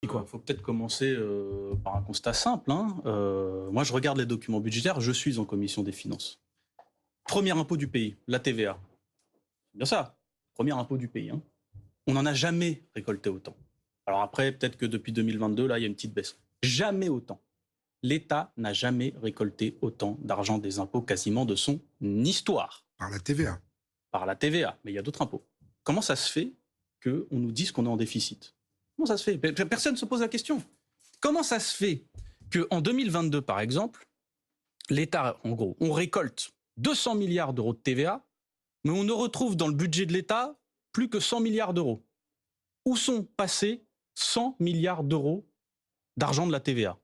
quoi? Il faut peut-être commencer par un constat simple. Moi, je regarde les documents budgétaires, je suis en commission des finances. Premier impôt du pays, la TVA. C'est bien ça, premier impôt du pays. On n'en a jamais récolté autant. Alors après, peut-être que depuis 2022, là, il y a une petite baisse. Jamais autant. L'État n'a jamais récolté autant d'argent des impôts quasiment de son histoire. Par la TVA. Par la TVA, mais il y a d'autres impôts. Comment ça se fait qu'on nous dise qu'on est en déficit? Comment ça se fait? Personne ne se pose la question. Comment ça se fait qu'en 2022, par exemple, l'État, en gros, on récolte 200 milliards d'euros de TVA, mais on ne retrouve dans le budget de l'État plus que 100 milliards d'euros. Où sont passés 100 milliards d'euros d'argent de la TVA?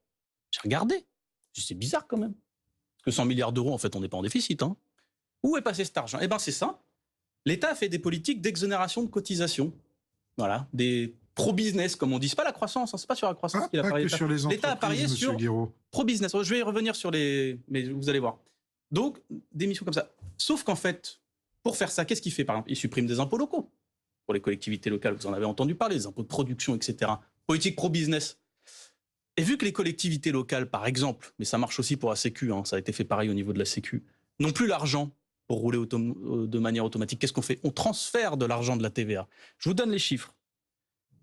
J'ai regardé. C'est bizarre quand même. Parce que 100 milliards d'euros, en fait, on n'est pas en déficit. Où est passé cet argent? Eh bien, c'est ça. L'État a fait des politiques d'exonération de cotisations. Voilà, des pro-business, comme on dit. C'est pas la croissance, c'est pas sur la croissance qu'il a parié. Sur les l'État a parié sur pro-business. Je vais y revenir sur les... Mais vous allez voir. Donc, des missions comme ça. Sauf qu'en fait, pour faire ça, qu'est-ce qu'il fait? Par exemple, il supprime des impôts locaux. Pour les collectivités locales, vous en avez entendu parler, les impôts de production, etc. Politique pro-business. Et vu que les collectivités locales, par exemple, mais ça marche aussi pour la Sécu, ça a été fait pareil au niveau de la Sécu, n'ont plus l'argent pour rouler de manière automatique, qu'est-ce qu'on fait? On transfère de l'argent de la TVA. Je vous donne les chiffres.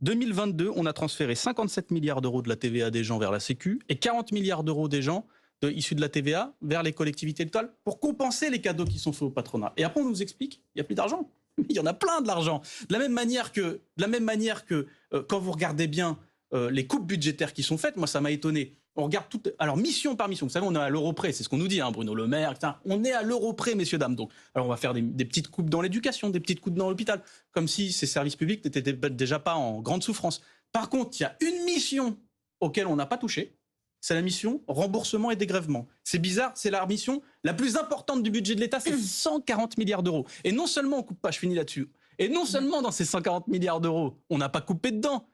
2022, on a transféré 57 milliards d'euros de la TVA des gens vers la Sécu et 40 milliards d'euros des gens issus de la TVA vers les collectivités locales pour compenser les cadeaux qui sont faits au patronat. Et après, on nous explique qu'il n'y a plus d'argent. Il y en a plein de l'argent. De la même manière que quand vous regardez bien les coupes budgétaires qui sont faites, moi ça m'a étonné. On regarde tout, alors mission par mission. Vous savez, on est à l'euro près, c'est ce qu'on nous dit, Bruno Le Maire, etc. On est à l'euro près, messieurs dames. Donc, alors on va faire des petites coupes dans l'éducation, des petites coupes dans l'hôpital, comme si ces services publics n'étaient déjà pas en grande souffrance. Par contre, il y a une mission auquel on n'a pas touché. C'est la mission remboursement et dégrèvement. C'est bizarre, c'est la mission la plus importante du budget de l'État, c'est 140 milliards d'euros. Et non seulement on coupe pas, je finis là-dessus, et non seulement dans ces 140 milliards d'euros, on n'a pas coupé dedans,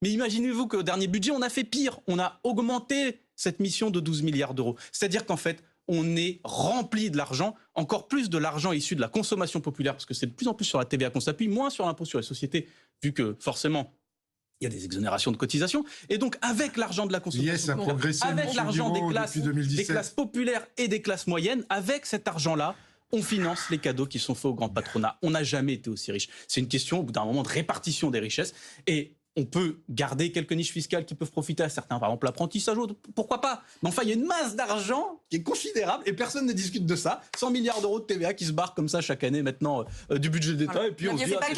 mais imaginez-vous qu'au dernier budget, on a fait pire. On a augmenté cette mission de 12 milliards d'euros. C'est-à-dire qu'en fait, on est rempli de l'argent, encore plus de l'argent issu de la consommation populaire, parce que c'est de plus en plus sur la TVA qu'on s'appuie, moins sur l'impôt sur les sociétés, vu que forcément, il y a des exonérations de cotisations. Et donc, avec l'argent de la consommation populaire, avec l'argent des classes populaires et des classes moyennes, avec cet argent-là, on finance les cadeaux qui sont faits au grand patronat. On n'a jamais été aussi riche. C'est une question, au bout d'un moment, de répartition des richesses. Et on peut garder quelques niches fiscales qui peuvent profiter à certains, par exemple l'apprentissage, pourquoi pas? Mais enfin, il y a une masse d'argent qui est considérable et personne ne discute de ça. 100 milliards d'euros de TVA qui se barrent comme ça chaque année maintenant du budget d'État. Et puis on se dit,